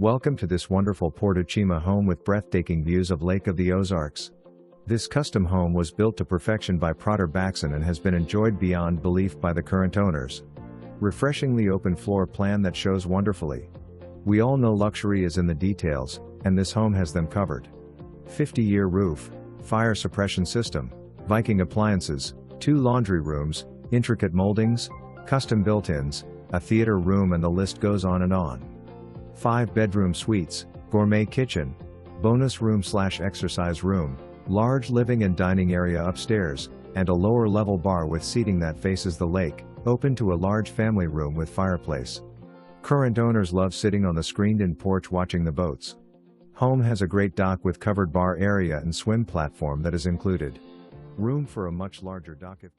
Welcome to this wonderful Porto Cima home with breathtaking views of Lake of the Ozarks. This custom home was built to perfection by Prater Backsen and has been enjoyed beyond belief by the current owners. Refreshingly open floor plan that shows wonderfully. We all know luxury is in the details, and this home has them covered. 50-year roof, fire suppression system, Viking appliances, 2 laundry rooms, intricate moldings, custom built-ins, a theater room, and the list goes on and on. 5-bedroom suites, gourmet kitchen, bonus room/exercise room, large living and dining area upstairs, and a lower level bar with seating that faces the lake, open to a large family room with fireplace. Current owners love sitting on the screened-in porch watching the boats. Home has a great dock with covered bar area and swim platform that is included. Room for a much larger dock if